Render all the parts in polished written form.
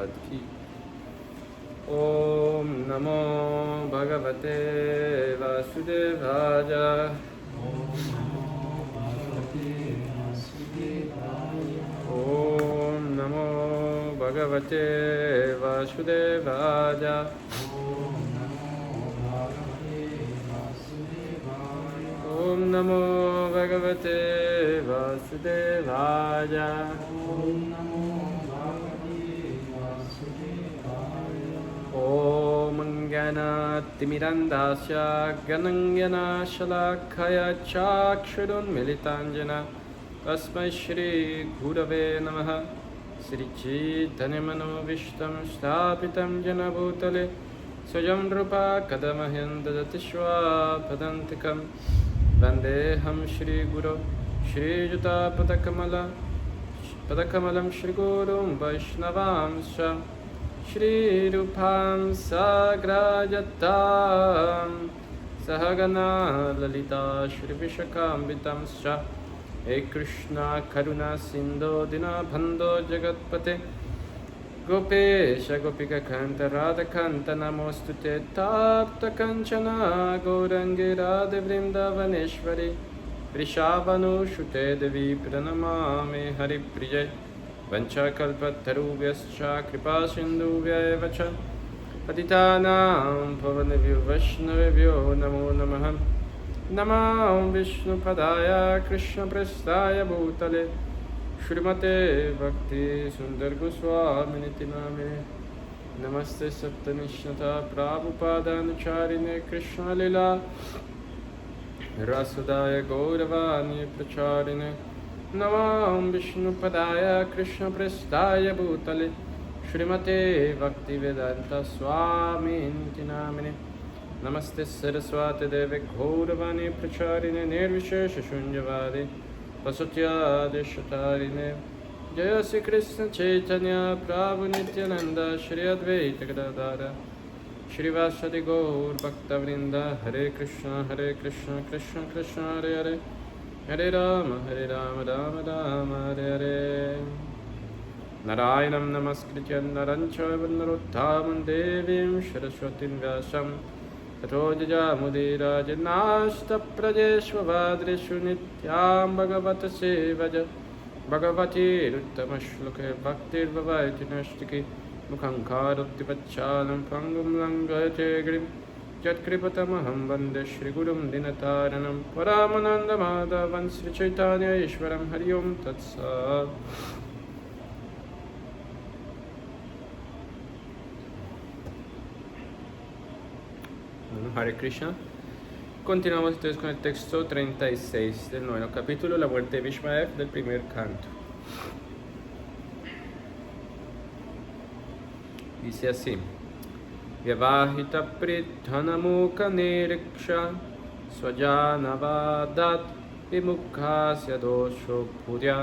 की ओम नमो भगवते वासुदेवाय। ओम नमो भगवते वासुदेवाय। ओम नमो भगवते वासुदेवाय। ॐ ज्ञानातिमिरन्दास्य ज्ञानञ्जनशलाखया चाक्षुरुन्मिलिताञ्जन तस्मै श्रीगुरवे नमः। श्रीचैतन्यमनोभीष्टं स्थापितं येन भूतले स्वयं रूपा कदा मह्यं ददति स्वापदान्तिकं वन्देऽहं श्रीगुरो श्रीयुतापदकमलं श्रीगुरुं वैष्णवांश्च श्रीरूपां साग्रजातां सहगना ललिता श्रीविशाखान्वितांश्च। हे कृष्णा करुणा सिन्धो दीनबन्धो जगत्पते गोपेश गोपिकान्त राधाकान्त नमोऽस्तुते। तप्तकाञ्चन गौराङ्गी राधे वृन्दावनेश्वरी वृषावनुसुते देवी प्रणमामि हरिप्रिये। वंशाकल्पतरुभ्यश्च कृपासिन्धुभ्यैव च पतितानां पावनेभ्यो वैष्णवेभ्यो नमो नमः। नमो विष्णुपदाय कृष्णप्रेष्ठाय भूतले श्रीमते भक्तिसुन्दरगोस्वामिनिति नामिने। नमस्ते सप्तनिष्ठा प्राभुपादानुचारिणे कृष्णलीला रसोदाय गौरवाणी प्रचारिणे। नमो विष्णुपदाय कृष्णप्रेष्ठाय भूतले श्रीमते भक्तिवेदान्त स्वामिनिति नामिने। नमस्ते सरस्वती देवे गौरवाणी प्रचारिणे निर्विशेषशून्यवादे वसुत्यादिशतारिणे। जय श्री कृष्ण चैतन्य प्रभु नित्यानंद श्री अद्वैत गदाधर श्रीवासदि गौर भक्तवृंद। हरे कृष्ण कृष्ण कृष्ण हरे हरे हरे राम राम राम हरे हरे। नारायणं नमस्कृत्य नरं चैव नरोत्तमं देवीं सरस्वतीं व्यासं ततो जयामुदीरजनास्तप्रजेष्वभाद्रेषु नित्यां भगवत सेवज भगवतीरुत्तमश्लोके भक्तिर्भवति नष्टिके मुखं करोति वच्चालं पङ्गुं लङ्घयते गिरिं यत्कृपतमहं वन्दे श्रीगुरुं दीनतारिणं परमानन्दमाधवं श्रीचैतन्य ईश्वरं। हरि ओं तत्सत्। Hare Krishna. Continuamos entonces con el texto 36 del noveno capítulo, la muerte de Bhishmadev, del primer canto. Dice así: Vyavahita pridhanamuka niriksha swajanavadat vimukhasya dosho pudya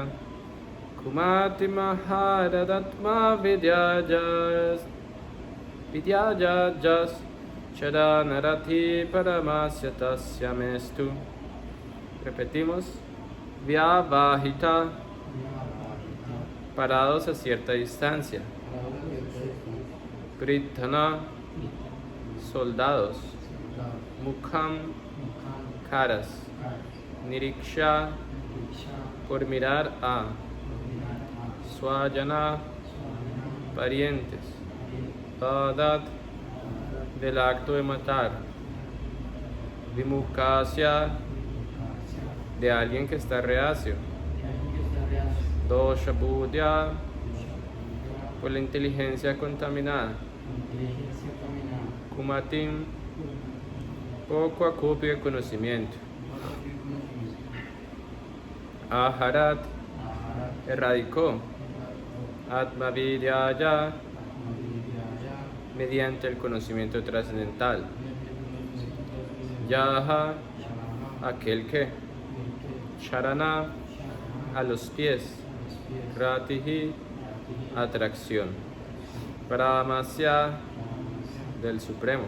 kumati maharadatma vidyajas Charanarathi paramasya tasya mestu. Repetimos: Vyavahita, parados a cierta distancia. Pridhana, soldados. Mukham, caras. Niriksha, por mirar a. Swajana, parientes. Vadat, del acto de matar. Vimukhasya, de alguien que está reacio. Dosha budya, por la inteligencia contaminada. Kumatim, poco acopio de conocimiento. Aharat, erradicó. Atmavidyaya, mediante el conocimiento trascendental. Yaha, aquel que. Charana, a los pies. Ratihi, atracción. Paramasya, del Supremo.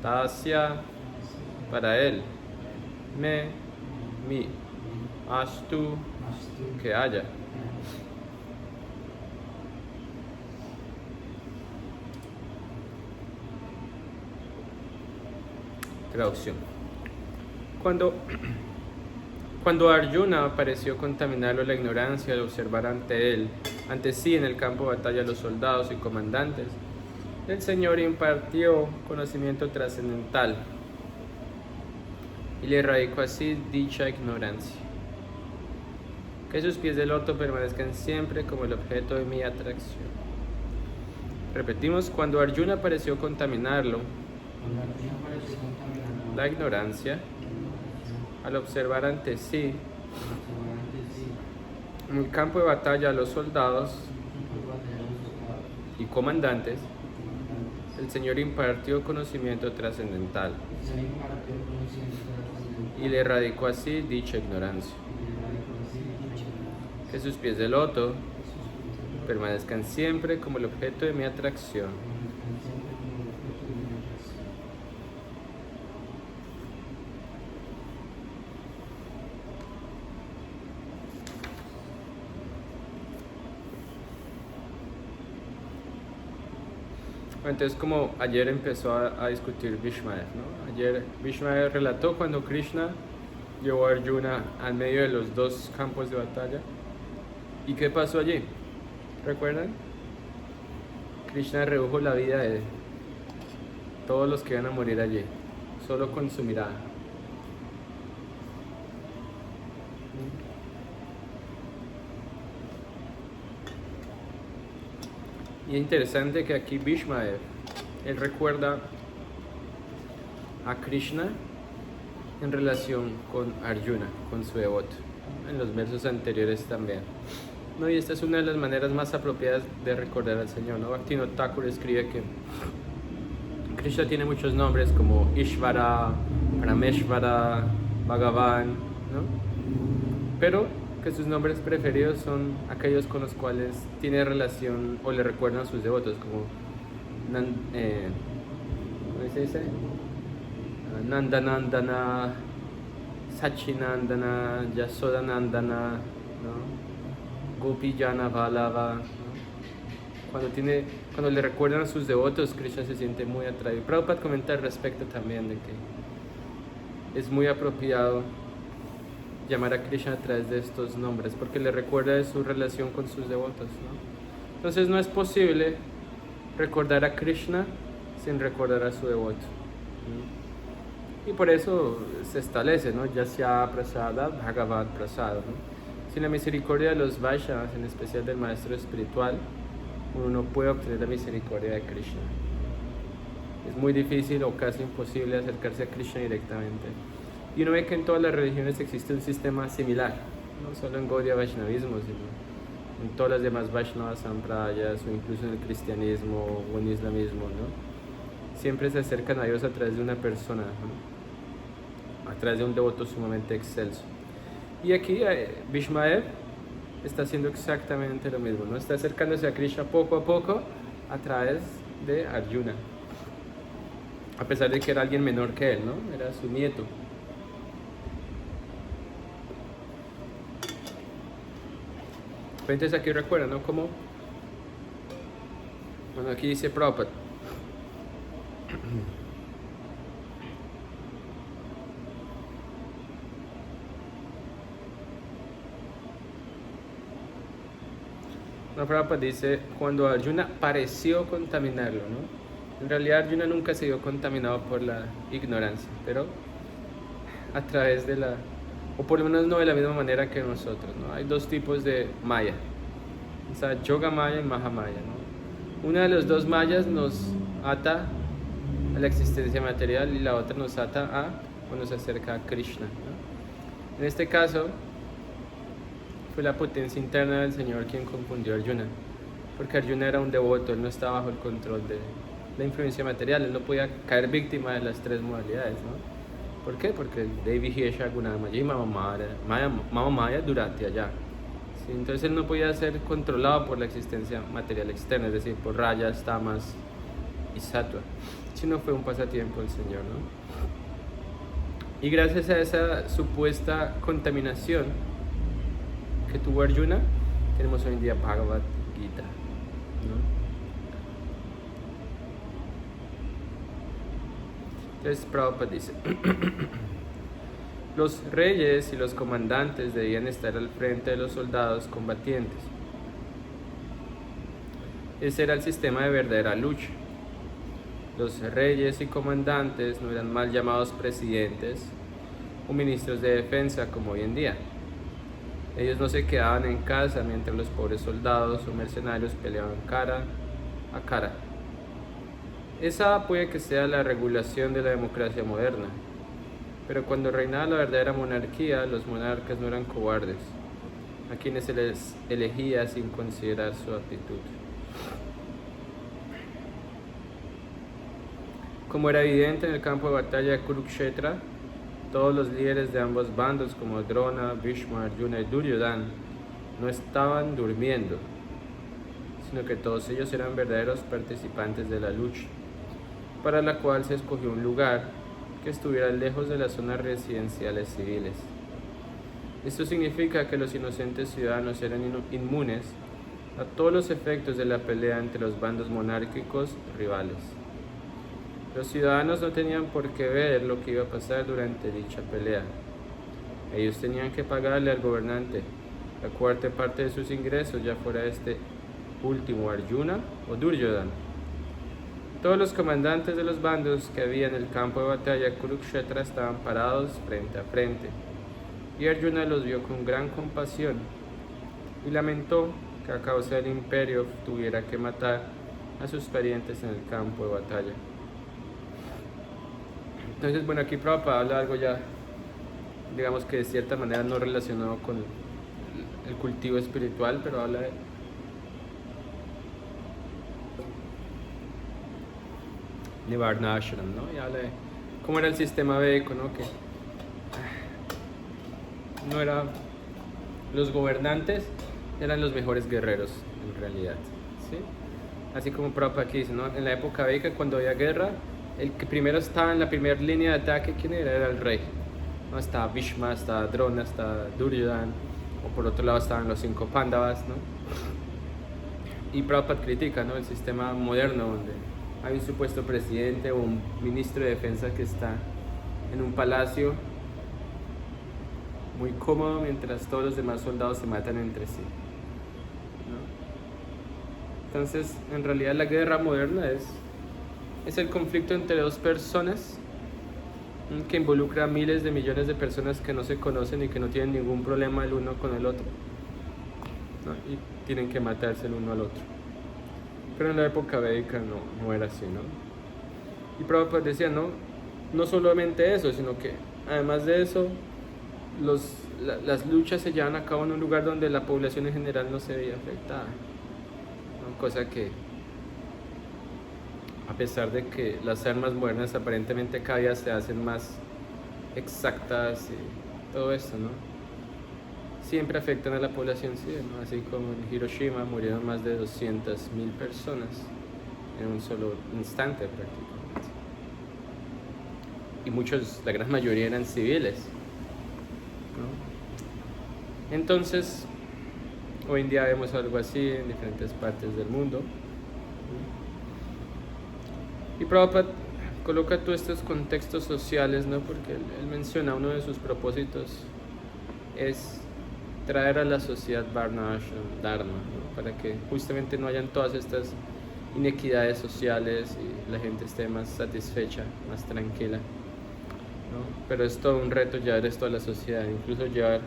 Tasya, para él. Mi. Astu, que haya. Traducción. Cuando Arjuna pareció contaminarlo la ignorancia al observar ante sí en el campo de batalla los soldados y comandantes, el Señor impartió conocimiento trascendental y le erradicó así dicha ignorancia. Que sus pies de loto permanezcan siempre como el objeto de mi atracción. Repetimos, cuando Arjuna pareció contaminarlo la ignorancia al observar ante sí en el campo de batalla a los soldados y comandantes, el Señor impartió conocimiento trascendental y le erradicó así dicha ignorancia. Que sus pies de loto permanezcan siempre como el objeto de mi atracción. Entonces, como ayer empezó a discutir Bhishmadev, ¿no? Ayer Bhishmadev relató cuando Krishna llevó a Arjuna al medio de los dos campos de batalla. ¿Y qué pasó allí? ¿Recuerdan? Krishna redujo la vida de todos los que iban a morir allí, solo con su mirada. Y es interesante que aquí Bhishmadev, él recuerda a Krishna en relación con Arjuna, con su devoto, en los versos anteriores también. No, y esta es una de las maneras más apropiadas de recordar al Señor, ¿no? Bhaktivinoda Thakur escribe que Krishna tiene muchos nombres como Ishvara, Parameshvara, Bhagavan, ¿no? Pero que sus nombres preferidos son aquellos con los cuales tiene relación o le recuerdan a sus devotos, como ¿cómo se dice? Nandanandana, Sachinandana, Yasodanandana, ¿no? Gopijana Balava, ¿no? Cuando le recuerdan a sus devotos, Krishna se siente muy atraído. Prabhupada comenta al respecto también de que es muy apropiado llamar a Krishna a través de estos nombres, porque le recuerda de su relación con sus devotos, ¿no? Entonces no es posible recordar a Krishna sin recordar a su devoto, ¿no? Y por eso se establece, ¿no? Yasya Prasada, Bhagavad Prasada, ¿no? Sin la misericordia de los Vaishnavas, en especial del maestro espiritual, uno no puede obtener la misericordia de Krishna. Es muy difícil o casi imposible acercarse a Krishna directamente. Y uno ve que en todas las religiones existe un sistema similar, no solo en Gaudiya Vaishnavismo, sino en todas las demás Vaishnavas Sampradayas o incluso en el cristianismo o en el islamismo, ¿no? Siempre se acercan a Dios a través de una persona, ¿no? A través de un devoto sumamente excelso. Y aquí Bhishmadev está haciendo exactamente lo mismo, ¿no? Está acercándose a Krishna poco a poco a través de Arjuna, a pesar de que era alguien menor que él, ¿no? Era su nieto. Entonces aquí recuerdan, ¿no? Como, bueno, aquí dice Prabhupada. No, Prabhupada dice, cuando Arjuna pareció contaminarlo, ¿no? En realidad Arjuna nunca se vio contaminado por la ignorancia, pero a través de la, o por lo menos no de la misma manera que nosotros, ¿no? Hay dos tipos de maya, o sea, yoga maya y maha maya, ¿no? Una de los dos mayas nos ata a la existencia material y la otra nos ata a, o nos acerca a Krishna, ¿no? En este caso fue la potencia interna del Señor quien confundió a Arjuna, porque Arjuna era un devoto, él no estaba bajo el control de la influencia material, él no podía caer víctima de las tres modalidades, ¿no? ¿Por qué? Porque Devi Hiesha Gunamaya y Mama Maya Durati allá. ¿Sí? Entonces él no podía ser controlado por la existencia material externa, es decir, por rayas, tamas y sattva, sino fue un pasatiempo del Señor, ¿no? Y gracias a esa supuesta contaminación que tuvo Arjuna, tenemos hoy en día Bhagavad Gita, ¿no? Entonces Prabhupada dice, los reyes y los comandantes debían estar al frente de los soldados combatientes. Ese era el sistema de verdadera lucha. Los reyes y comandantes no eran mal llamados presidentes o ministros de defensa como hoy en día. Ellos no se quedaban en casa mientras los pobres soldados o mercenarios peleaban cara a cara. Esa puede que sea la regulación de la democracia moderna, pero cuando reinaba la verdadera monarquía, los monarcas no eran cobardes, a quienes se les elegía sin considerar su actitud. Como era evidente en el campo de batalla de Kurukshetra, todos los líderes de ambos bandos, como Drona, Bhishma, Arjuna y Duryodhana, no estaban durmiendo, sino que todos ellos eran verdaderos participantes de la lucha, para la cual se escogió un lugar que estuviera lejos de las zonas residenciales civiles. Esto significa que los inocentes ciudadanos eran inmunes a todos los efectos de la pelea entre los bandos monárquicos rivales. Los ciudadanos no tenían por qué ver lo que iba a pasar durante dicha pelea. Ellos tenían que pagarle al gobernante la cuarta parte de sus ingresos, ya fuera este último Arjuna o Duryodhana. Todos los comandantes de los bandos que había en el campo de batalla Kurukshetra estaban parados frente a frente, y Arjuna los vio con gran compasión y lamentó que a causa del imperio tuviera que matar a sus parientes en el campo de batalla. Entonces, bueno, aquí Prabhupada habla algo ya, digamos que de cierta manera no relacionado con el cultivo espiritual, pero habla de Varnashram, ¿no? Y habla de cómo era el sistema védico, ¿no? Que no era, los gobernantes eran los mejores guerreros en realidad, ¿sí? Así como Prabhupada aquí dice, ¿no? En la época védica, cuando había guerra, el que primero estaba en la primera línea de ataque, ¿quién era? Era el rey, ¿no? Estaba Bhishma, estaba Drona, estaba Duryodhana, o por otro lado estaban los 5 Pándavas, ¿no? Y Prabhupada critica, ¿no? El sistema moderno donde hay un supuesto presidente o un ministro de defensa que está en un palacio muy cómodo mientras todos los demás soldados se matan entre sí, ¿no? Entonces, en realidad la guerra moderna es el conflicto entre dos personas que involucra a miles de millones de personas que no se conocen y que no tienen ningún problema el uno con el otro, ¿no? Y tienen que matarse el uno al otro. Pero en la época védica no era así, ¿no? Y Prabhupada decía, no solamente eso, sino que además de eso, las luchas se llevan a cabo en un lugar donde la población en general no se veía afectada, ¿no? Cosa que, a pesar de que las armas modernas aparentemente cada día se hacen más exactas y todo eso, ¿no? Siempre afectan a la población civil, ¿no? Así como en Hiroshima murieron más de 200,000 personas en un solo instante prácticamente. Y muchos, la gran mayoría eran civiles, ¿no? Entonces, hoy en día vemos algo así en diferentes partes del mundo. Y Prabhupada coloca todos estos contextos sociales, ¿no? Porque él menciona uno de sus propósitos es traer a la sociedad Varnashram Dharma, ¿no? Para que justamente no hayan todas estas inequidades sociales y la gente esté más satisfecha, más tranquila, ¿no? Pero es todo un reto llevar esto a la sociedad, incluso llevar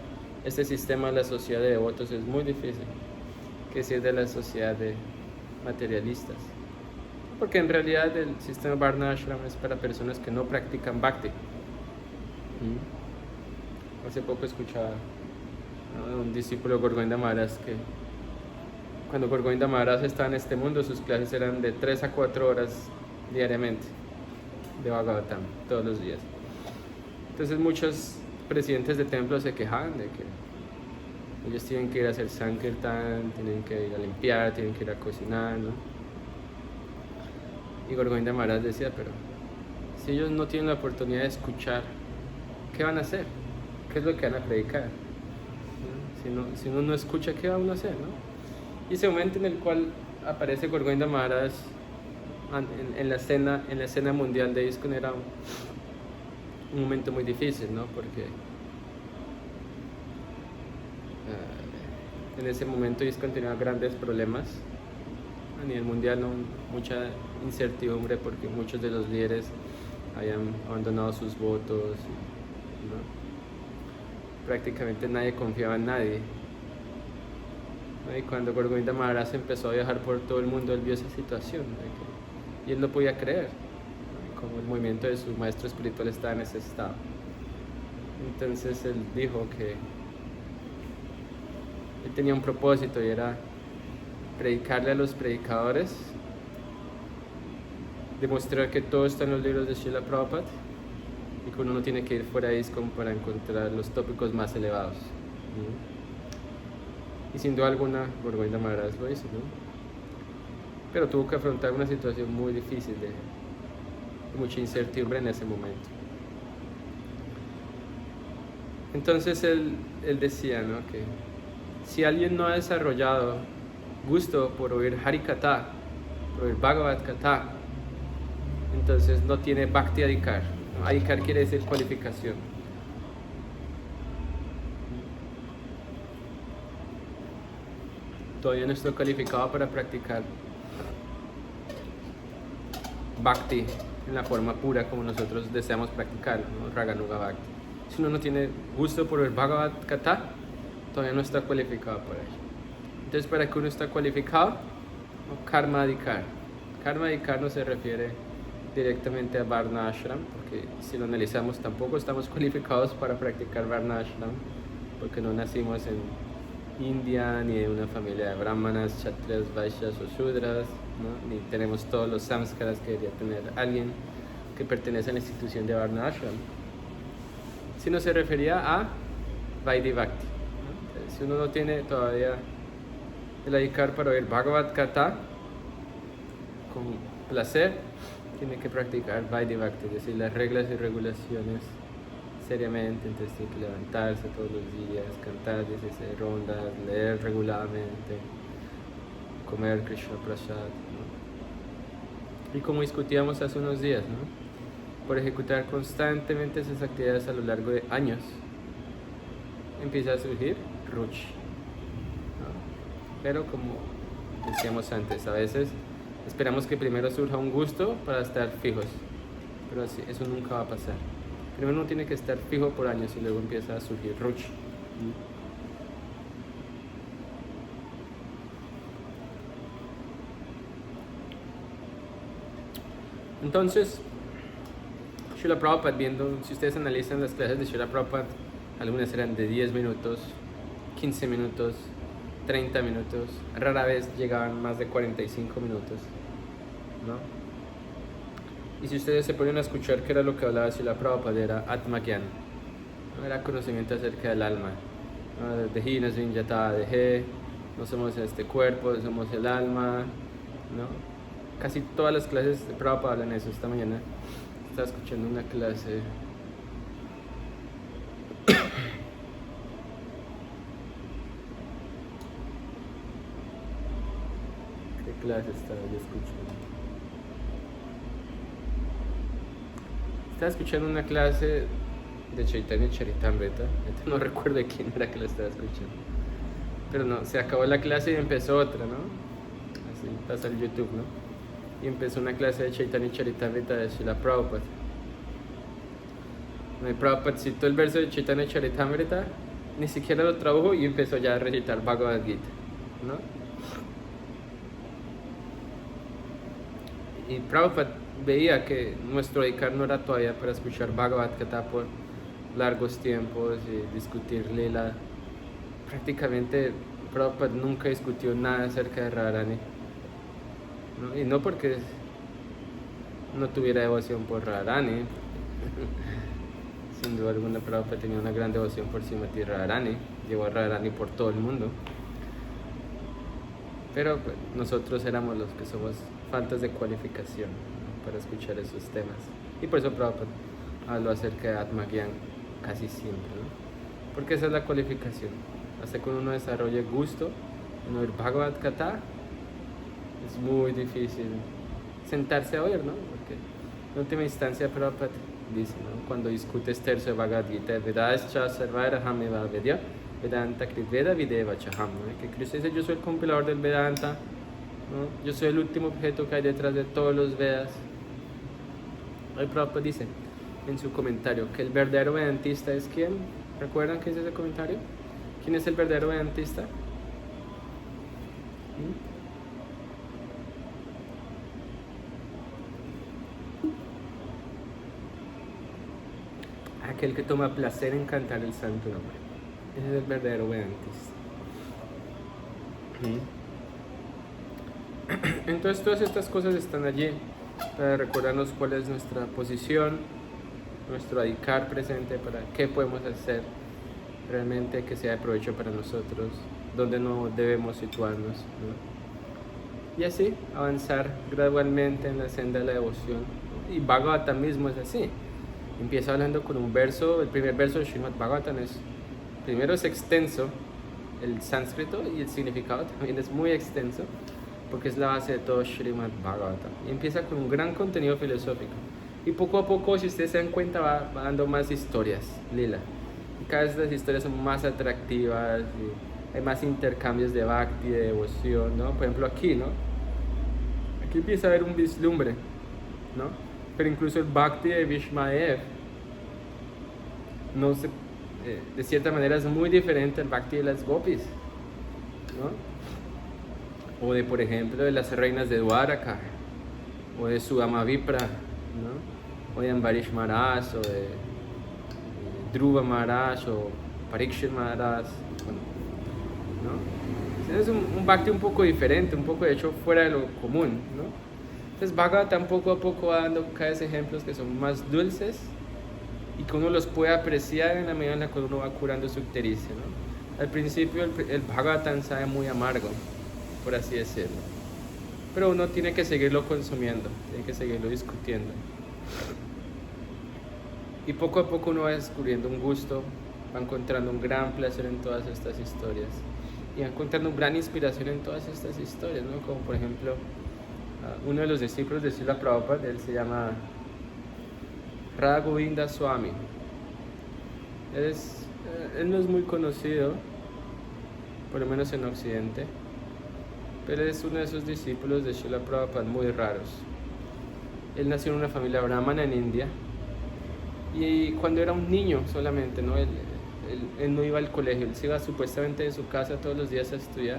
este sistema a la sociedad de devotos es muy difícil, que si es de la sociedad de materialistas. Porque en realidad el sistema Varnashram es para personas que no practican Bhakti. Hace poco escuchaba a un discípulo de Gorgoinda Maharaj que cuando Gorgoinda Maharaj estaba en este mundo, sus clases eran de 3 a 4 horas diariamente de Bhagavatam, todos los días. Entonces muchos presidentes de templos se quejaban de que ellos tienen que ir a hacer Sankirtan, tienen que ir a limpiar, tienen que ir a cocinar, ¿no? Y Gorgoinda Maharaj decía, pero si ellos no tienen la oportunidad de escuchar, ¿qué van a hacer? ¿Qué es lo que van a predicar? ¿No? Si uno no escucha, ¿qué va uno a hacer? ¿No? Y ese momento en el cual aparece Gorgoinda Maharaj en la escena mundial de ISKCON era un momento muy difícil, ¿no? Porque en ese momento ISKCON tenía grandes problemas a nivel mundial, ¿no? Mucha incertidumbre porque muchos de los líderes habían abandonado sus votos, ¿no? Prácticamente nadie confiaba en nadie, ¿no? Y cuando Gorgoinda Maharaj empezó a viajar por todo el mundo, él vio esa situación, ¿no? Y él no podía creer, ¿no? Como el movimiento de su maestro espiritual estaba en ese estado. Entonces él dijo que él tenía un propósito y era predicarle a los predicadores, demostrar que todo está en los libros de Srila Prabhupada y que uno no tiene que ir fuera de ISKCON para encontrar los tópicos más elevados, ¿no? Y sin duda alguna Gorgoinda Maharaj lo hizo, ¿no? Pero tuvo que afrontar una situación muy difícil de mucha incertidumbre en ese momento. Entonces él decía, ¿no? Que si alguien no ha desarrollado gusto por oír Harikatha, por oír Bhagavad Katha, entonces no tiene Bhakti Adhikar. ¿No? Adhikar quiere decir cualificación. Todavía no estoy calificado para practicar Bhakti en la forma pura como nosotros deseamos practicarlo, ¿no? Raganuga Bhakti. Si uno no tiene gusto por el Bhagavad Katha, todavía no está cualificado para ello. Entonces, ¿para qué uno está cualificado? Karma Adhikar. Karma Adhikar no se refiere directamente a Varna Ashram, porque si lo analizamos tampoco estamos cualificados para practicar Varna Ashram, porque no nacimos en India, ni en una familia de brahmanas, kshatriyas, vaishyas o shudras, ¿no? Ni tenemos todos los samskaras que debería tener alguien que pertenece a la institución de Varna Ashram, sino se refería a Vaidhi Bhakti, ¿no? Si uno no tiene todavía el adhikar para oír Bhagavad Katha con placer, tiene que practicar Vaidhi Bhakti, es decir, las reglas y regulaciones seriamente. Entonces tiene que levantarse todos los días, cantar 16 rondas, leer regularmente, comer Krishna Prasad, ¿no? Y como discutíamos hace unos días, ¿no? Por ejecutar constantemente esas actividades a lo largo de años, empieza a surgir ruchi, ¿no? Pero como decíamos antes, a veces esperamos que primero surja un gusto para estar fijos, pero así, eso nunca va a pasar. Primero uno tiene que estar fijo por años y luego empieza a surgir ruchi. Entonces, Srila Prabhupada, viendo, si ustedes analizan las clases de Srila Prabhupada, algunas eran de 10 minutos, 15 minutos, 30 minutos, rara vez llegaban más de 45 minutos, ¿no? Y si ustedes se ponen a escuchar qué era lo que hablaba Srila Prabhupada, era Atma Gyan, ¿no? Era conocimiento acerca del alma, ¿no? De Hina Svinyata, de He, no somos este cuerpo, somos el alma, ¿no? Casi todas las clases de Prabhupada hablan de eso. Esta mañana estaba escuchando una clase ¿qué clase estaba yo escuchando? Estaba escuchando una clase de Chaitanya Charitamrita, no recuerdo de quién era que la estaba escuchando, pero no, se acabó la clase y empezó otra, ¿no? Así pasa el YouTube, ¿no? Y empezó una clase de Chaitanya Charitamrita de Srila Prabhupada. Prabhupada citó el verso de Chaitanya Charitamrita, ni siquiera lo tradujo y empezó ya a recitar Bhagavad Gita, ¿no? Y Prabhupada veía que nuestro adhikar no era todavía para escuchar Bhagavad Gita por largos tiempos y discutir Lila. Prácticamente Prabhupada nunca discutió nada acerca de Radharani, ¿no? Y no porque no tuviera devoción por Radharani. Sin duda alguna Prabhupada tenía una gran devoción por Srimati Radharani, llevó a Radharani por todo el mundo. Pero pues, nosotros éramos los que somos faltas de cualificación, ¿no? Para escuchar esos temas. Y por eso Prabhupada habló acerca de Atma Gyan casi siempre, ¿no? Porque esa es la cualificación. Hasta que uno desarrolle gusto en oír Bhagavad Gita, es muy difícil sentarse a oír, ¿no? Porque en última instancia Prabhupada dice, ¿no? Cuando discutes tercio de Bhagavad Gita, Vedascha Sarvairaham Eva Vedya, Vedanta Kritveda Videva Chaham, ¿no? Que Krishna dice, yo soy el compilador del Vedanta, ¿no? Yo soy el último objeto que hay detrás de todos los Vedas. Hoy Prabhupada dice en su comentario que el verdadero vedantista es ¿quién? ¿Recuerdan qué es ese comentario? ¿Quién es el verdadero vedantista? Aquel que toma placer en cantar el santo nombre. Ese es el verdadero vedantista. Entonces todas estas cosas están allí para recordarnos cuál es nuestra posición, nuestro adhikar presente, para qué podemos hacer realmente que sea de provecho para nosotros, dónde no debemos situarnos, ¿no? Y así avanzar gradualmente en la senda de la devoción, ¿no? Y Bhagavatam mismo es así. Empieza hablando con un verso, el primer verso de Srimad Bhagavatam primero es extenso, el sánscrito, y el significado también es muy extenso, porque es la base de todo Srimad Bhagavatam. Y empieza con un gran contenido filosófico. Y poco a poco, si ustedes se dan cuenta, va dando más historias, lila. Y cada vez las historias son más atractivas, y hay más intercambios de bhakti, de devoción, ¿no? Por ejemplo aquí, ¿no? Aquí empieza a haber un vislumbre, ¿no? Pero incluso el bhakti de Vishmadev, no se, de cierta manera es muy diferente al bhakti de las gopis, ¿no? O de, por ejemplo, de las reinas de Dwaraka, o de Sudama Vipra, ¿no? O de Ambarish Maharaj, o de Dhruva Maharaj, o Parikshit Maharaj, ¿no? Es un bhakti un poco diferente, un poco de hecho fuera de lo común, ¿no? Entonces Bhagavatam poco a poco va dando cada vez ejemplos que son más dulces y que uno los puede apreciar en la medida en la que uno va curando su ictericia, ¿no? Al principio el Bhagavatam sabe muy amargo, por así decirlo, pero uno tiene que seguirlo consumiendo, tiene que seguirlo discutiendo. Y poco a poco uno va descubriendo un gusto, va encontrando un gran placer en todas estas historias y va encontrando una gran inspiración en todas estas historias, ¿no? Como por ejemplo, uno de los discípulos de Srila Prabhupada, él se llama Radha Govinda Swami. Él no es muy conocido, por lo menos en Occidente, pero es uno de esos discípulos de Srila Prabhupada muy raros. Él nació en una familia brahmana en India y cuando era un niño solamente, ¿no? Él no iba al colegio, él se iba supuestamente de su casa todos los días a estudiar.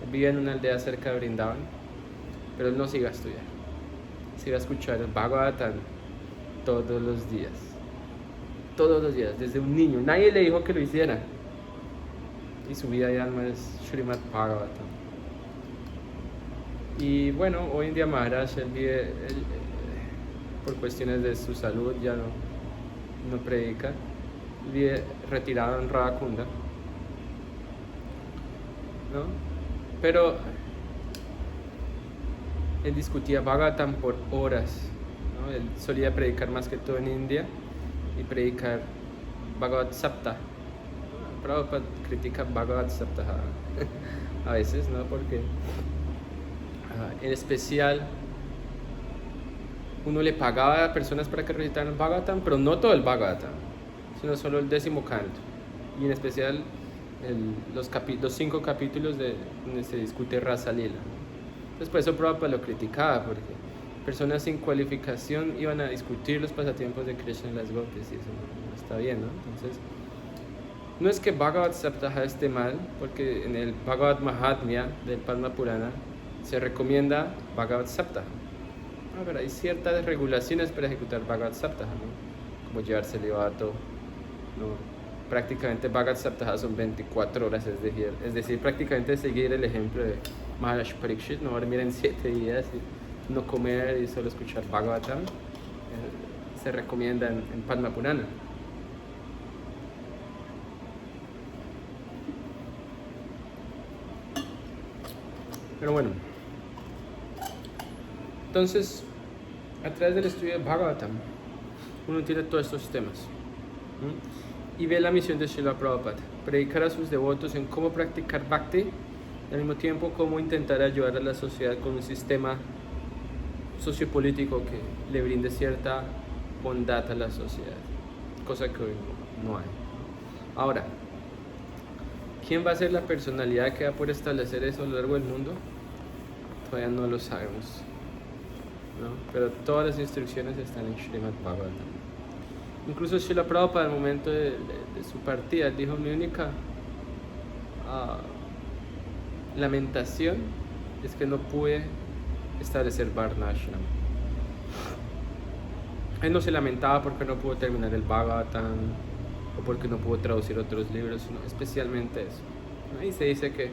Él vivía en una aldea cerca de Vrindavan, pero él no se iba a estudiar, se iba a escuchar el Bhagavatam todos los días, desde un niño. Nadie le dijo que lo hiciera. Y su vida de alma es Srimad Bhagavatam. Y bueno, hoy en día Maharaj, él por cuestiones de su salud ya no predica, vive retirado en Radhakunda, ¿no? Pero él discutía Bhagavatam por horas, ¿no? Él solía predicar más que todo en India y predicar Bhagavad Sapta. Prabhupada critica Bhagavad Sapta a veces, ¿no? Porque en especial uno le pagaba a personas para que recitaran el Bhagavatam, pero no todo el Bhagavatam, sino solo el 10º canto, y en especial los 5 capítulos donde se discute Rasa Lila. Entonces por eso Prabhupada lo criticaba, porque personas sin cualificación iban a discutir los pasatiempos de Krishna en las gopis, y eso no está bien, ¿no? Entonces, no es que Bhagavad Saptaha esté mal, porque en el Bhagavad Mahatmya del Padma Purana se recomienda Bhagavad Saptaha. Pero hay ciertas regulaciones para ejecutar Bhagavad Saptaha, ¿no? Como llevar celibato, ¿no? Prácticamente Bhagavad Saptaha son 24 horas, es decir, prácticamente seguir el ejemplo de Maharaj Parikshit, no dormir en 7 días, y no comer y solo escuchar Bhagavatam, se recomienda en Padma Purana. Pero bueno, entonces, a través del estudio de Bhagavatam, uno tiene todos estos temas, ¿sí? Y ve la misión de Srila Prabhupada, predicar a sus devotos en cómo practicar Bhakti, y al mismo tiempo cómo intentar ayudar a la sociedad con un sistema sociopolítico que le brinde cierta bondad a la sociedad, cosa que hoy no hay. Ahora, ¿quién va a ser la personalidad que va a poder establecer eso a lo largo del mundo? Todavía no lo sabemos, ¿no? Pero todas las instrucciones están en Srimad Bhagavatam. Incluso Srila Prabhupada al momento de su partida dijo: mi única lamentación es que no pude establecer Varna Ashram. Él no se lamentaba porque no pudo terminar el Bhagavatam o porque no pudo traducir otros libros, sino especialmente eso, ¿no? Y se dice que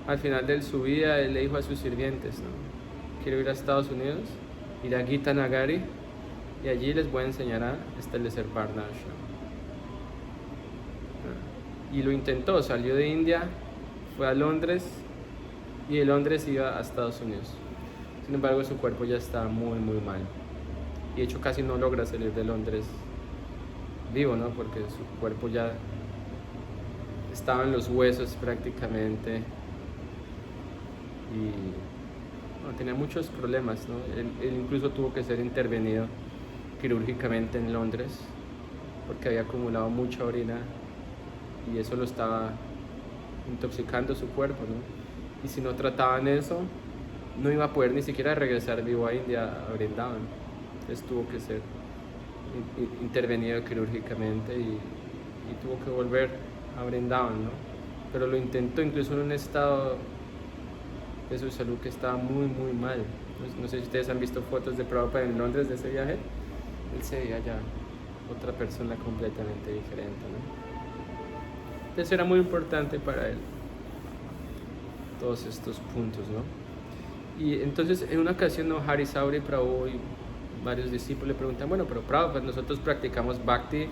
al final de su vida él le dijo a sus sirvientes, ¿no? Quiero ir a Estados Unidos, ir a Gita Nagari, y allí les voy a enseñar a establecer Varna Ashram. Y lo intentó, salió de India, fue a Londres, y de Londres iba a Estados Unidos. Sin embargo, su cuerpo ya estaba muy, muy mal. Y de hecho casi no logra salir de Londres vivo, ¿no? Porque su cuerpo ya estaba en los huesos prácticamente. Y bueno, tenía muchos problemas, ¿no? Él incluso tuvo que ser intervenido quirúrgicamente en Londres porque había acumulado mucha orina y eso lo estaba intoxicando su cuerpo, ¿no? Y si no trataban eso, no iba a poder ni siquiera regresar vivo a India, a Vrindavan. Entonces tuvo que ser intervenido quirúrgicamente y tuvo que volver a Vrindavan, ¿no? Pero lo intentó incluso en un estado de su salud que estaba muy, muy mal. No sé si ustedes han visto fotos de Prabhupada en Londres de ese viaje. Él se veía ya otra persona completamente diferente, ¿no? Entonces era muy importante para él todos estos puntos, ¿no? Y entonces en una ocasión, ¿no? Hari Sauri Prabhu y varios discípulos le preguntan: bueno, pero Prabhupada, nosotros practicamos Bhakti,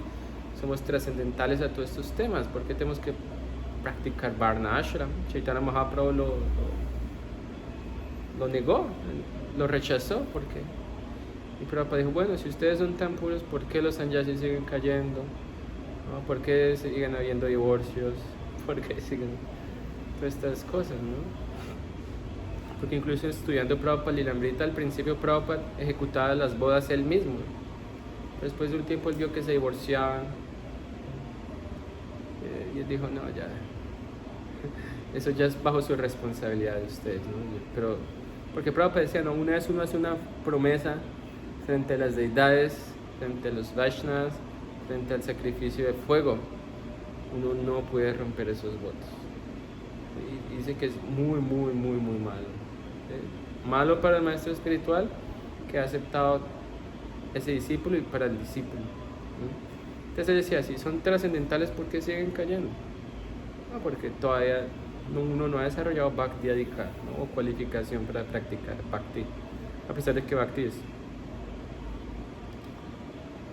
somos trascendentales a todos estos temas, ¿por qué tenemos que practicar Varna Ashram? Chaitanya Mahaprabhu lo negó, lo rechazó, porque y Prabhupada dijo: bueno, si ustedes son tan puros, ¿por qué los sannyasis siguen cayendo? ¿No? ¿Por qué siguen habiendo divorcios? ¿Por qué siguen todas estas cosas, no? Porque incluso estudiando Prabhupada Lilamrita, al principio Prabhupada ejecutaba las bodas él mismo. Después de un tiempo él vio que se divorciaban y él dijo: no, ya, eso ya es bajo su responsabilidad de ustedes, ¿no? Pero porque Prabhupada decía: no, una vez uno hace una promesa frente a las deidades, frente a los Vaishnavas, frente al sacrificio de fuego, uno no puede romper esos votos. Y dice que es muy, muy, muy, muy malo. Malo para el maestro espiritual que ha aceptado ese discípulo y para el discípulo. Entonces él decía: si son trascendentales, ¿por qué siguen cayendo? No, porque todavía uno no ha desarrollado Bhakti Adhikar, ¿no? O cualificación para practicar Bhakti, a pesar de que Bhakti es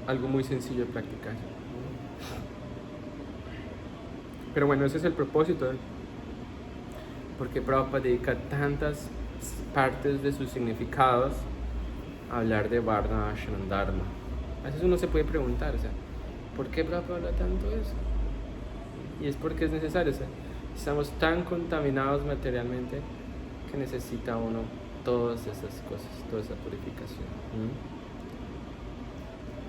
algo muy sencillo de practicar. Pero bueno, ese es el propósito, ¿eh? Porque Prabhupada dedica tantas partes de sus significados a hablar de Varna Ashram Dharma. A veces uno se puede preguntar, o sea, ¿por qué Prabhupada habla tanto de eso? Y es porque es necesario, o sea, estamos tan contaminados materialmente que necesita uno todas esas cosas, toda esa purificación.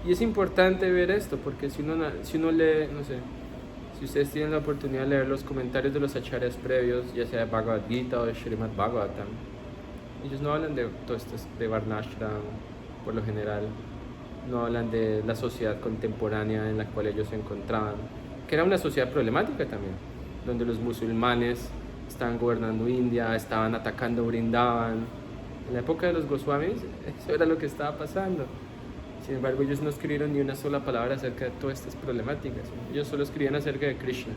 Y es importante ver esto, porque si uno lee, no sé, si ustedes tienen la oportunidad de leer los comentarios de los acharyas previos, ya sea de Bhagavad Gita o de Srimad Bhagavatam, ellos no hablan de todo esto, de Varnashram, por lo general, no hablan de la sociedad contemporánea en la cual ellos se encontraban, que era una sociedad problemática también, donde los musulmanes estaban gobernando India, estaban atacando Vrindavan. En la época de los Goswamis, eso era lo que estaba pasando. Sin embargo, ellos no escribieron ni una sola palabra acerca de todas estas problemáticas. Ellos solo escribían acerca de Krishna.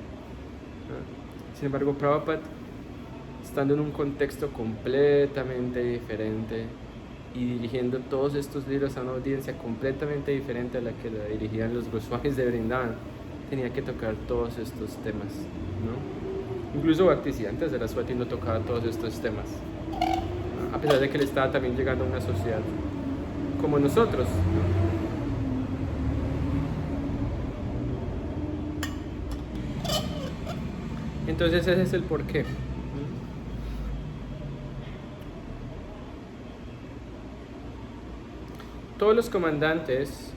Sin embargo, Prabhupada, estando en un contexto completamente diferente y dirigiendo todos estos libros a una audiencia completamente diferente a la que la dirigían los Goswamis de Vrindavan, tenía que tocar todos estos temas, ¿no? Incluso Bhaktisiddhanta Saraswati no tocaba todos estos temas, a pesar de que él estaba también llegando a una sociedad como nosotros, ¿no? Entonces ese es el porqué. Todos los comandantes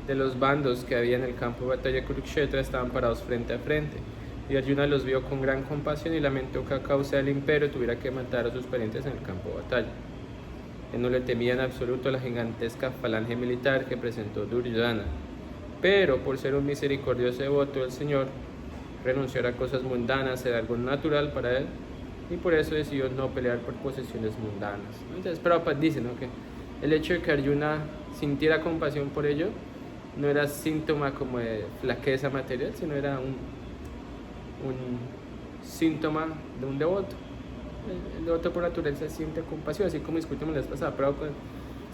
de los bandos que había en el campo de batalla de Kurukshetra estaban parados frente a frente. Y Arjuna los vio con gran compasión y lamentó que a causa del imperio tuviera que matar a sus parientes en el campo de batalla. Él no le temía en absoluto a la gigantesca falange militar que presentó Duryodhana, pero por ser un misericordioso devoto del Señor, renunció a cosas mundanas era algo natural para él y por eso decidió no pelear por posesiones mundanas. Entonces Prabhupada dice, ¿no?, que el hecho de que Arjuna sintiera compasión por ello no era síntoma como de flaqueza material, sino era un síntoma de un devoto. El devoto por naturaleza siente compasión, así como discutimos la vez pasada. Prabhupada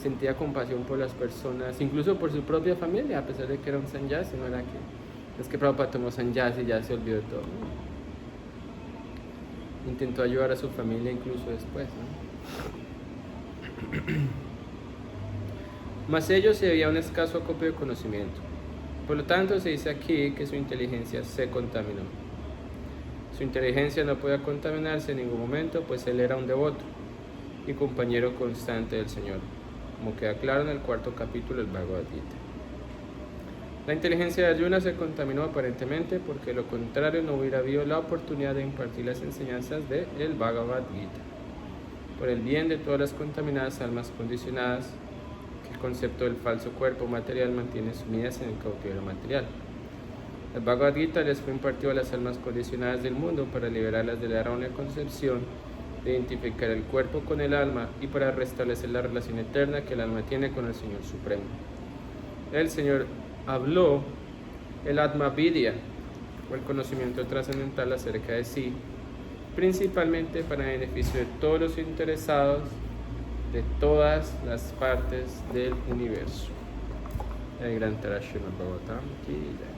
sentía compasión por las personas, incluso por su propia familia, a pesar de que era un sannyasi. No era que es que Prabhupada tomó sannyasi y ya se olvidó de todo, ¿no? Intentó ayudar a su familia incluso después, ¿no? Mas ello se debía a un escaso acopio de conocimiento. Por lo tanto, se dice aquí que su inteligencia se contaminó. Su inteligencia no podía contaminarse en ningún momento, pues él era un devoto y compañero constante del Señor, como queda claro en el 4º capítulo del Bhagavad Gita. La inteligencia de Arjuna se contaminó aparentemente porque de lo contrario no hubiera habido la oportunidad de impartir las enseñanzas del Bhagavad Gita. Por el bien de todas las contaminadas almas condicionadas, que el concepto del falso cuerpo material mantiene sumidas en el cautiverio material. El Bhagavad Gita les fue impartido a las almas condicionadas del mundo para liberarlas de la errónea concepción de identificar el cuerpo con el alma y para restablecer la relación eterna que el alma tiene con el Señor Supremo. El Señor habló el Atma Vidya, o el conocimiento trascendental acerca de sí, principalmente para beneficio de todos los interesados de todas las partes del universo. El gran Srimad Bhagavatam ki jai.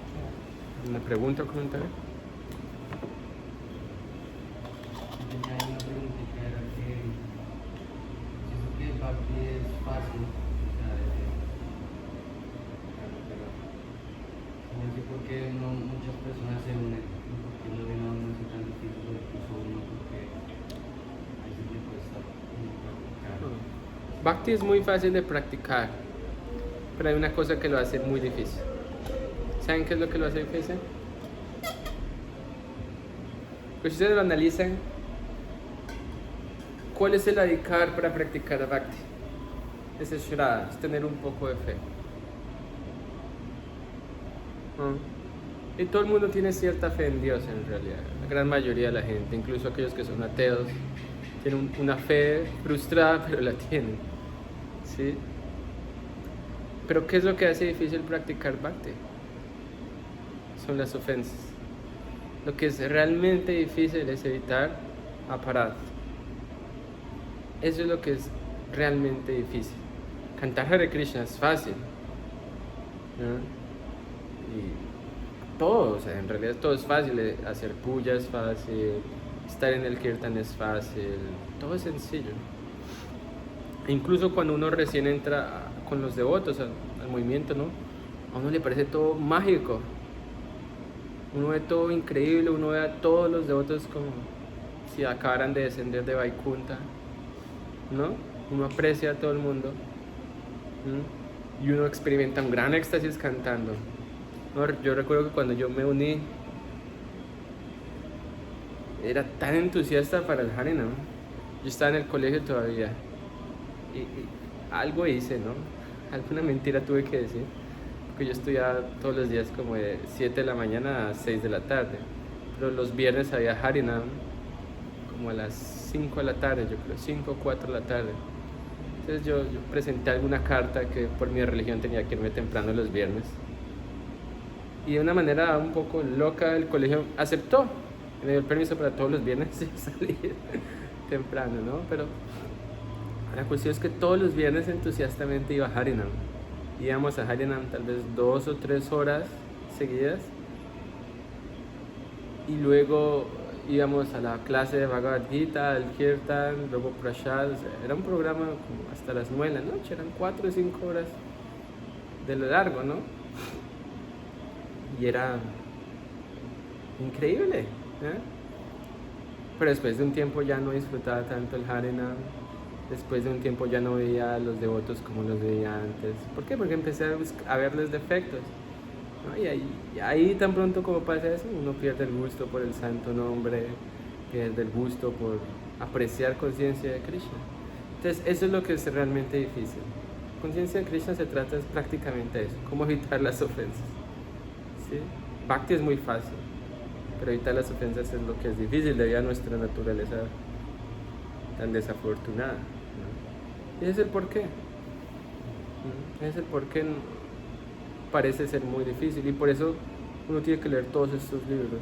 ¿Una pregunta o comentario? Tenía una pregunta que era que siento que el Bhakti es fácil, o sea, pero no sé por qué no muchas personas se unen, porque lo ven a uno así tan difícil, o incluso uno porque a veces le cuesta practicar. Bhakti es muy fácil de practicar, pero hay una cosa que lo hace muy difícil. ¿Saben qué es lo que lo hace difícil? Pues si ustedes lo analizan, ¿cuál es el adhikar para practicar Bhakti? Es Shraddha, es tener un poco de fe. Y todo el mundo tiene cierta fe en Dios en realidad. La gran mayoría de la gente, incluso aquellos que son ateos, tienen una fe frustrada, pero la tienen. ¿Sí? Pero ¿qué es lo que hace difícil practicar Bhakti? Son las ofensas. Lo que es realmente difícil es evitar aparat. Eso es lo que es realmente difícil. Cantar Hare Krishna es fácil, ¿no? Y todo, o sea, en realidad todo es fácil. Hacer puja es fácil, estar en el kirtan es fácil, todo es sencillo. E incluso cuando uno recién entra con los devotos al movimiento, ¿no?, a uno le parece todo mágico. Uno ve todo increíble, uno ve a todos los devotos como si acabaran de descender de Vaikunta, ¿no? Uno aprecia a todo el mundo, ¿no? Y uno experimenta un gran éxtasis cantando, ¿no? Yo recuerdo que cuando yo me uní, era tan entusiasta para el Harinam. Yo estaba en el colegio todavía y algo hice, ¿no? Alguna mentira tuve que decir. Porque yo estudiaba todos los días como de 7 de la mañana a 6 de la tarde. Pero los viernes había Harinam como a las 5 de la tarde, yo creo, 5 o 4 de la tarde. Entonces yo presenté alguna carta que por mi religión tenía que irme temprano los viernes. Y de una manera un poco loca el colegio aceptó. Me dio el permiso para todos los viernes salir temprano, ¿no? Pero la cuestión es que todos los viernes entusiastamente iba a Harinam. Íbamos a Harinam tal vez 2 o 3 horas seguidas y luego íbamos a la clase de Bhagavad Gita, al Kirtan, luego Prashad. O sea, era un programa como hasta las 9 de la noche, eran 4 o 5 horas de lo largo, ¿no? Y era increíble, ¿eh? Pero después de un tiempo ya no disfrutaba tanto el Harinam. Después de un tiempo ya no veía a los devotos como los veía antes. ¿Por qué? Porque empecé a verles defectos, ¿no? Y ahí tan pronto como pasa eso, uno pierde el gusto por el santo nombre, pierde el gusto por apreciar conciencia de Krishna. Entonces eso es lo que es realmente difícil. Conciencia de Krishna se trata es prácticamente eso, cómo evitar las ofensas, ¿sí? Bhakti es muy fácil, pero evitar las ofensas es lo que es difícil debido a nuestra naturaleza tan desafortunada, ¿no? Y ese es el porqué. Ese es el porqué parece ser muy difícil, y por eso uno tiene que leer todos estos libros.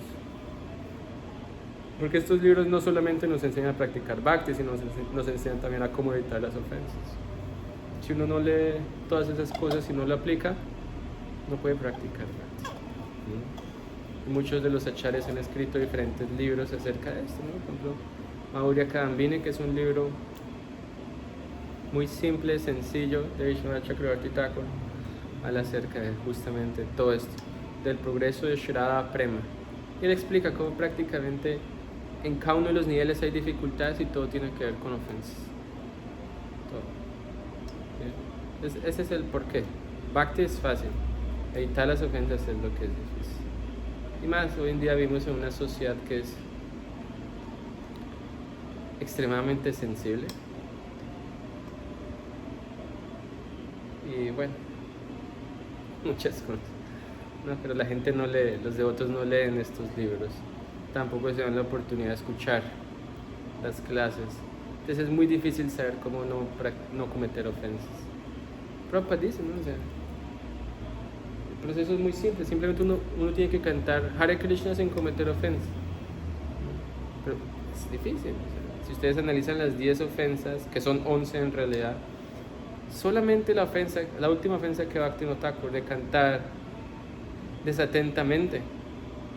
Porque estos libros no solamente nos enseñan a practicar Bhakti, sino nos enseñan también a cómo evitar las ofensas. Si uno no lee todas esas cosas y no lo aplica, no puede practicar Bhakti. Muchos de los acharyas han escrito diferentes libros acerca de esto, ¿no? Por ejemplo, Maurya Kadambini, que es un libro muy simple, sencillo, de Vishwanath Chakravarti Thakur, habla acerca de justamente todo esto, del progreso de Shraddha Prema. Y él explica cómo prácticamente en cada uno de los niveles hay dificultades y todo tiene que ver con ofensas. Todo. ¿Sí? Ese es el porqué. Bhakti es fácil, evitar las ofensas es lo que es difícil. Y más, hoy en día vivimos en una sociedad que es extremadamente sensible. Y bueno, muchas cosas. No, pero la gente no lee, los devotos no leen estos libros. Tampoco se dan la oportunidad de escuchar las clases. Entonces es muy difícil saber cómo no cometer ofensas. Prabhupada dice, ¿no? O sea, el proceso es muy simple, simplemente uno tiene que cantar Hare Krishna sin cometer ofensas. Pero es difícil. O sea, si ustedes analizan las 10 ofensas, que son 11 en realidad, solamente la última ofensa que Bhaktivinoda Thakur de cantar desatentamente,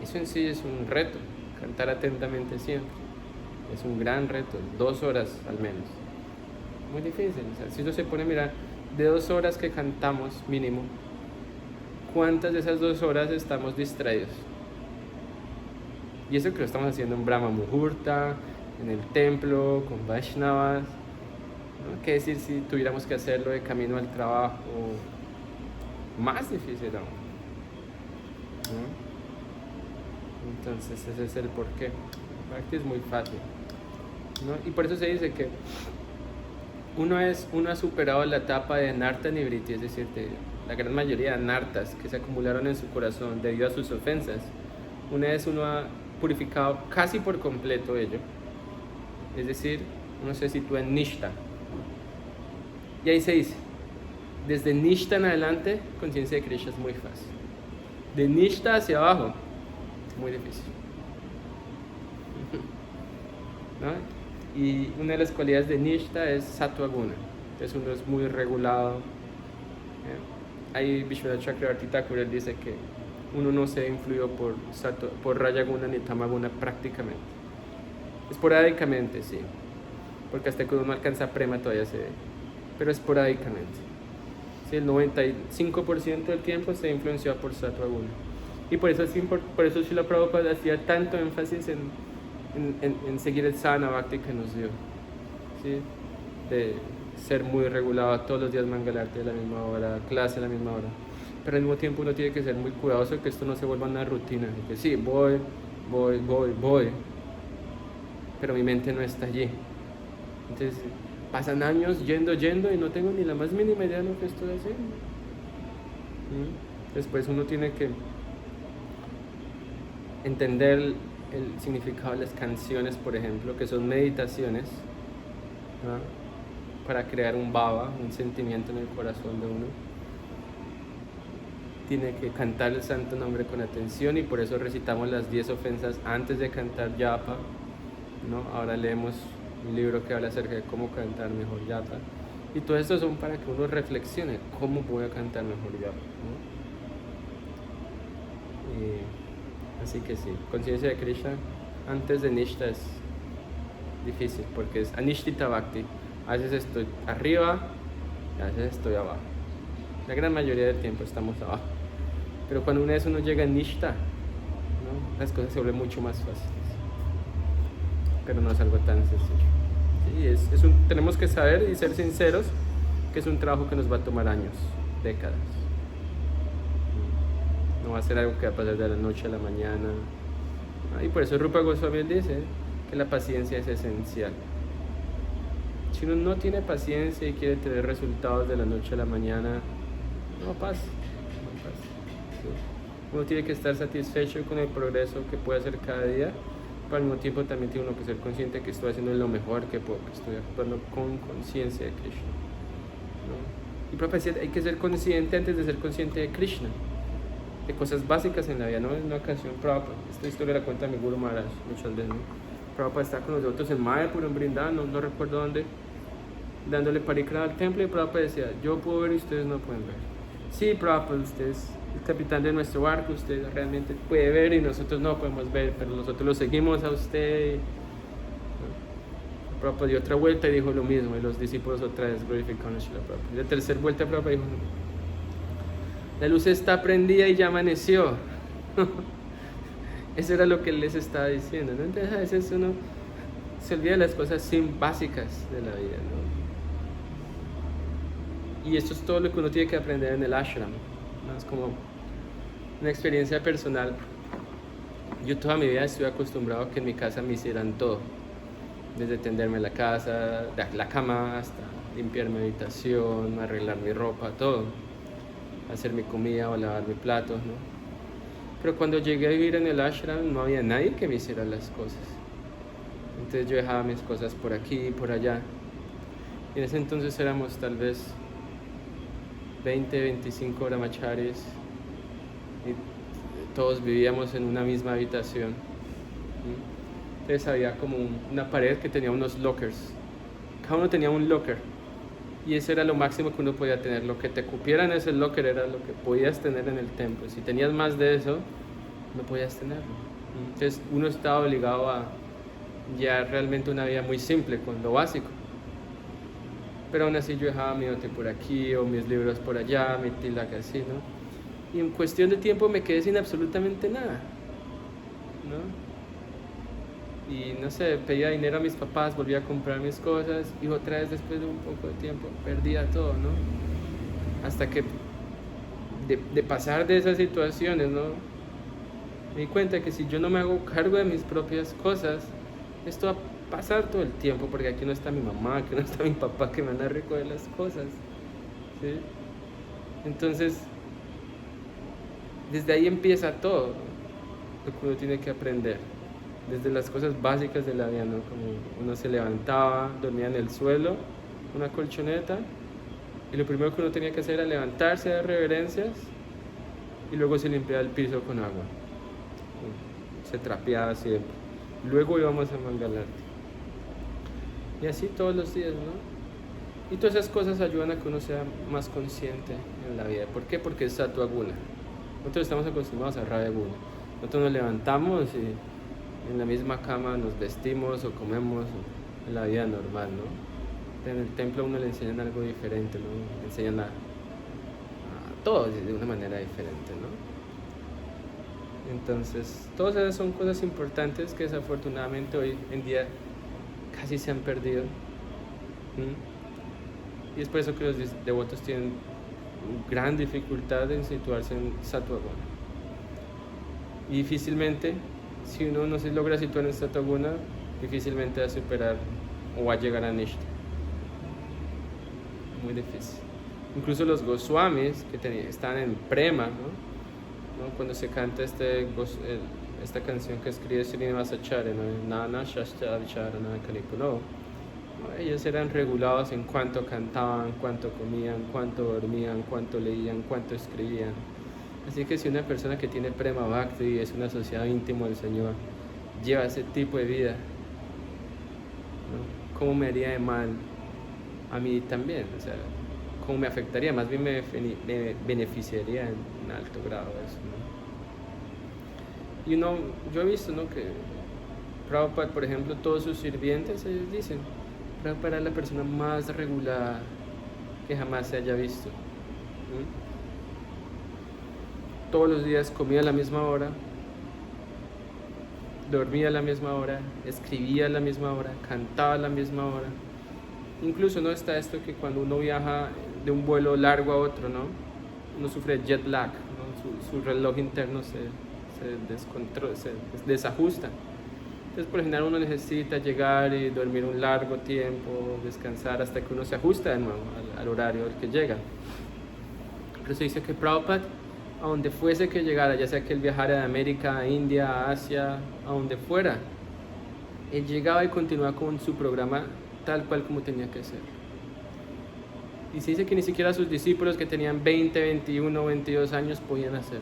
eso en sí es un reto, cantar atentamente siempre. Es un gran reto, 2 horas al menos. Muy difícil. O sea, si uno se pone a mirar, de 2 horas que cantamos mínimo, ¿cuántas de esas 2 horas estamos distraídos? Y eso que lo estamos haciendo en Brahma Muhurta, en el templo, con Vaishnavas, ¿no? ¿Qué decir si tuviéramos que hacerlo de camino al trabajo? Más difícil aún, ¿no? Entonces ese es el porqué. Bhakti es muy fácil, ¿no? Y por eso se dice que uno ha superado la etapa de Narta Nivriti, es decir, de la gran mayoría de nartas que se acumularon en su corazón debido a sus ofensas. Una vez uno ha purificado casi por completo ello, es decir, uno se sitúa en Nishta. Y ahí se dice, desde Nishta en adelante, conciencia de Krishna es muy fácil. De Nishta hacia abajo, muy difícil. ¿No? Y una de las cualidades de Nishta es Sattva Guna. Entonces uno es muy regulado. Ahí Vishwanath Chakravarti Thakur dice que uno no se influyó por Raya Guna ni Tama Guna prácticamente. Esporádicamente, sí. Porque hasta que uno no alcanza Prema todavía se ve. Pero esporádicamente. Sí, el 95% del tiempo se influenciado por Sattva Guna. Y por eso Srila Prabhupada hacía tanto énfasis en seguir el sadhana bhakti que nos dio, ¿sí? De ser muy regulado, todos los días mangalarti a la misma hora, clase a la misma hora. Pero al mismo tiempo uno tiene que ser muy cuidadoso de que esto no se vuelva una rutina. De que sí, voy, pero mi mente no está allí. Entonces pasan años yendo y no tengo ni la más mínima idea de lo que estoy haciendo. Después uno tiene que entender el significado de las canciones, por ejemplo, que son meditaciones, ¿no? Para crear un bhava, un sentimiento en el corazón de uno. Tiene que cantar el santo nombre con atención, y por eso recitamos las 10 ofensas antes de cantar japa, ¿no? Ahora leemos un libro que habla acerca de cómo cantar mejor japa, y todo esto son para que uno reflexione cómo voy a cantar mejor japa, ¿no? Así que sí, conciencia de Krishna antes de Nishta es difícil, porque es Anishtita Bhakti. A veces estoy arriba y a veces estoy abajo. La gran mayoría del tiempo estamos abajo. Pero cuando una vez uno llega a Nishta, ¿no? Las cosas se vuelven mucho más fáciles. Pero no es algo tan sencillo. ¿sí? Tenemos que saber y ser sinceros que es un trabajo que nos va a tomar años, décadas. No va a ser algo que va a pasar de la noche a la mañana. Y por eso Rupa Goswami dice que la paciencia es esencial. Si uno no tiene paciencia y quiere tener resultados de la noche a la mañana, no pasa. ¿Sí? Uno tiene que estar satisfecho con el progreso que puede hacer cada día, pero al mismo tiempo también tiene uno que ser consciente que estoy haciendo lo mejor que puedo, que estoy actuando con conciencia de Krishna, ¿no? Y Prabhupada decía, hay que ser consciente antes de ser consciente de Krishna, de cosas básicas en la vida. No en una ocasión Prabhupada, esta historia la cuenta mi Guru Maharaj muchas veces, ¿no? Prabhupada está con nosotros en Mayapur, en Vrindavan, no recuerdo dónde, dándole parikrama al templo, y Prabhupada decía, yo puedo ver y ustedes no pueden ver. Sí, Prabhupada, usted es el capitán de nuestro barco, usted realmente puede ver y nosotros no podemos ver, pero nosotros lo seguimos a usted. Prabhupada dio otra vuelta y dijo lo mismo, y los discípulos otra vez glorificaron a Srila Prabhupada. Y la tercera vuelta Prabhupada dijo, la luz está prendida y ya amaneció. Eso era lo que él les estaba diciendo, ¿no? Entonces a veces uno se olvida de las cosas básicas de la vida, ¿no? Y esto es todo lo que uno tiene que aprender en el ashram, ¿no? Es como una experiencia personal. Yo toda mi vida estuve acostumbrado a que en mi casa me hicieran todo, desde tenderme la casa, la cama, hasta limpiar mi habitación, arreglar mi ropa, todo, hacer mi comida o lavar mis platos, ¿no? Pero cuando llegué a vivir en el ashram no había nadie que me hiciera las cosas. Entonces yo dejaba mis cosas por aquí y por allá. Y en ese entonces éramos tal vez 20, 25 brahmacharis y todos vivíamos en una misma habitación. Entonces había como una pared que tenía unos lockers. Cada uno tenía un locker. Y eso era lo máximo que uno podía tener. Lo que te cupiera en ese locker era lo que podías tener en el templo. Si tenías más de eso, no podías tenerlo. Entonces uno estaba obligado a ya realmente una vida muy simple, con lo básico. Pero aún así yo dejaba mi bote por aquí, o mis libros por allá, mi tilak así, ¿no? Y en cuestión de tiempo me quedé sin absolutamente nada, ¿no? Y no sé, pedía dinero a mis papás, volvía a comprar mis cosas, y otra vez después de un poco de tiempo perdía todo, ¿no? Hasta que de pasar de esas situaciones, ¿no? Me di cuenta que si yo no me hago cargo de mis propias cosas, esto va a pasar todo el tiempo, porque aquí no está mi mamá, aquí no está mi papá que me van a recoger las cosas, ¿sí? Entonces, desde ahí empieza todo lo que uno tiene que aprender. Desde las cosas básicas de la vida, ¿no? Como uno se levantaba, dormía en el suelo, una colchoneta, y lo primero que uno tenía que hacer era levantarse, dar reverencias, y luego se limpiaba el piso con agua. Se trapeaba siempre. Luego íbamos a Mangalarte. Y así todos los días, ¿no? Y todas esas cosas ayudan a que uno sea más consciente en la vida. ¿Por qué? Porque es Sattva Guna. Nosotros estamos acostumbrados a Raja Guna. Nosotros nos levantamos y en la misma cama nos vestimos o comemos en la vida normal, ¿no? En el templo a uno le enseñan algo diferente, ¿no? Le enseñan a todos de una manera diferente, ¿no? Entonces, todas esas son cosas importantes que desafortunadamente hoy en día casi se han perdido. Y es por eso que los devotos tienen gran dificultad en situarse en Sattva Guna. Y difícilmente, si uno no se logra situar en Sattva Guna, difícilmente va a superar o va a llegar a Nishta. Muy difícil. Incluso los Goswamis que están en Prema, ¿no? Cuando se canta esta canción que escribe Srinivasacharya, ¿no? Nana Shastra Vicharana Kanipuno, ¿no? Ellos eran regulados en cuánto cantaban, cuánto comían, cuánto dormían, cuánto leían, cuánto escribían. Así que si una persona que tiene Prema Bhakti y es un asociado íntimo del Señor lleva ese tipo de vida, ¿no? ¿Cómo me haría de mal a mí también? O sea, ¿cómo me afectaría? Más bien me beneficiaría en alto grado eso, ¿no? Y yo he visto, ¿no? Que Prabhupada, por ejemplo, todos sus sirvientes, ellos dicen, Prabhupada era la persona más regulada que jamás se haya visto, ¿no? Todos los días comía a la misma hora, dormía a la misma hora, escribía a la misma hora, cantaba a la misma hora. Incluso no está esto que cuando uno viaja de un vuelo largo a otro, ¿no? Uno sufre jet lag, ¿no? Su reloj interno se desajusta. Entonces, por lo general, uno necesita llegar y dormir un largo tiempo, descansar hasta que uno se ajusta de nuevo al horario al que llega. Pero se dice que Prabhupada, a donde fuese que llegara, ya sea que él viajara de América a India, a Asia, a donde fuera, él llegaba y continuaba con su programa tal cual como tenía que ser. Y se dice que ni siquiera sus discípulos que tenían 20, 21, 22 años podían hacer.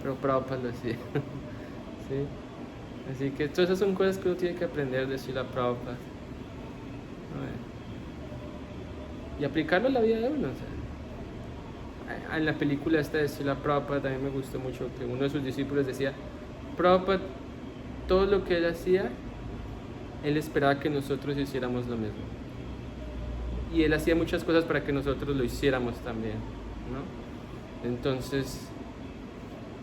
Pero Prabhupada lo hacía. ¿Sí? Así que todas esas son cosas que uno tiene que aprender de Srila Prabhupada. Y aplicarlo a la vida de uno. O sea, en la película esta de Srila Prabhupada también me gustó mucho que uno de sus discípulos decía, Prabhupada, todo lo que él hacía, él esperaba que nosotros hiciéramos lo mismo. Y él hacía muchas cosas para que nosotros lo hiciéramos también, ¿no? Entonces,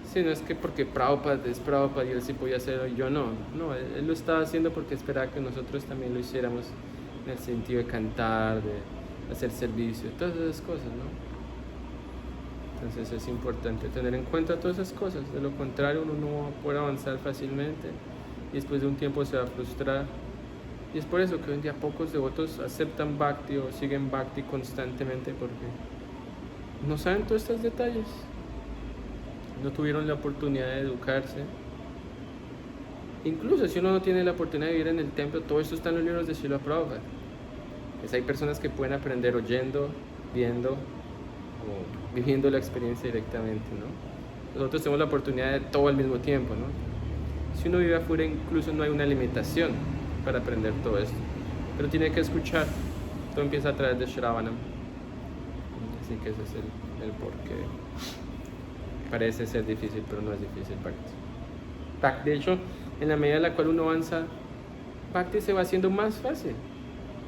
sí, no es que porque Prabhupada es Prabhupada y él sí podía hacerlo y yo no. No, él lo estaba haciendo porque esperaba que nosotros también lo hiciéramos en el sentido de cantar, de hacer servicio, todas esas cosas, ¿no? Entonces es importante tener en cuenta todas esas cosas. De lo contrario, uno no va a poder avanzar fácilmente y después de un tiempo se va a frustrar. Y es por eso que hoy en día pocos devotos aceptan Bhakti o siguen Bhakti constantemente porque no saben todos estos detalles. No tuvieron la oportunidad de educarse. Incluso si uno no tiene la oportunidad de vivir en el templo, todo esto está en los libros de Srila Prabhupada. Pues hay personas que pueden aprender oyendo, viendo o viviendo la experiencia directamente, ¿no? Nosotros tenemos la oportunidad de todo al mismo tiempo, ¿no? Si uno vive afuera, incluso no hay una limitación para aprender todo esto, pero tiene que escuchar. Todo empieza a través de Shravanam. Así que ese es el porqué. Parece ser difícil, pero no es difícil Bhakti. De hecho, en la medida en la cual uno avanza, Bhakti se va haciendo más fácil.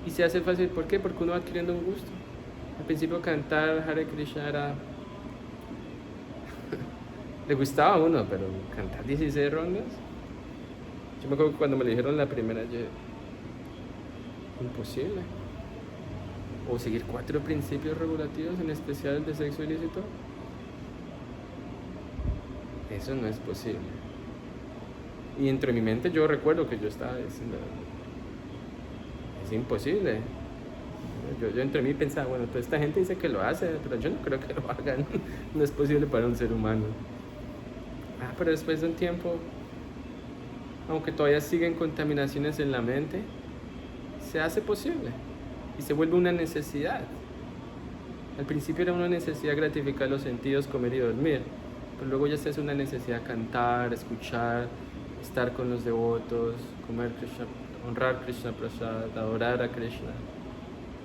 Y se hace fácil, ¿por qué? Porque uno va adquiriendo un gusto. Al principio cantar Hare Krishna era... le gustaba a uno, pero cantar 16 rondas... Yo me acuerdo que cuando me lo dijeron la primera, yo... imposible. O seguir 4 principios regulativos, en especial el de sexo ilícito. Eso no es posible. Y dentro de mi mente yo recuerdo que yo estaba diciendo, es imposible. Yo entre mí pensaba, bueno, toda esta gente dice que lo hace, pero yo no creo que lo hagan. No es posible para un ser humano. Pero después de un tiempo, aunque todavía siguen contaminaciones en la mente, se hace posible y se vuelve una necesidad. Al principio era una necesidad gratificar los sentidos, comer y dormir, pero luego ya se hace una necesidad cantar, escuchar, estar con los devotos, comer Krishna, honrar Krishna Prasad, adorar a Krishna.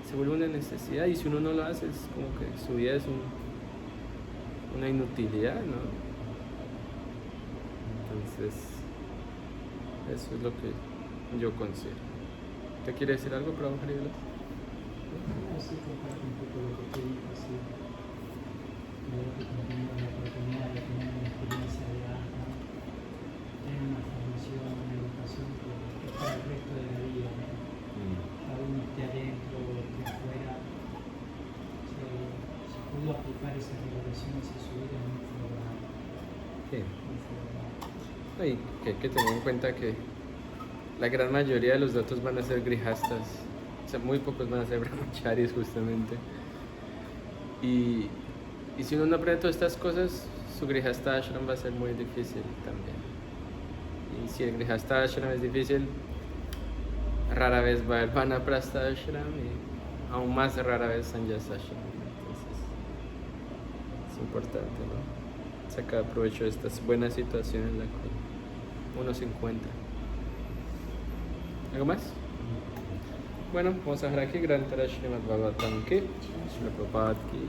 Se vuelve una necesidad y si uno no lo hace es como que su vida es una inutilidad, ¿no? Entonces, eso es lo que yo considero. ¿Te quiere decir algo, Prabhu Haridas? Sí, comparto un poco lo que te dijo, sí. Luego que tuvimos la oportunidad de tener una experiencia de alma, tener una formación, una educación que es para el resto de la vida, ¿no? Aún esté adentro o esté afuera, se pudo aplicar esas regulaciones en su vida muy favorable. Sí. Y que hay que tener en cuenta que la gran mayoría de los datos van a ser grihastas, o sea, muy pocos van a ser brahmacharis justamente. Y si uno no aprende todas estas cosas, su grihasta ashram va a ser muy difícil también. Y si el grihasta ashram es difícil, rara vez va a haber vanaprastha ashram y aún más rara vez sanyasa ashram. Entonces, es importante, ¿no? Sacar provecho de estas buenas situaciones en las que uno se encuentra. ¿Algo más? Bueno, vamos a dejar aquí. Gran Tara Srimad Bhagavatam ki, Srila Prabhupada ki.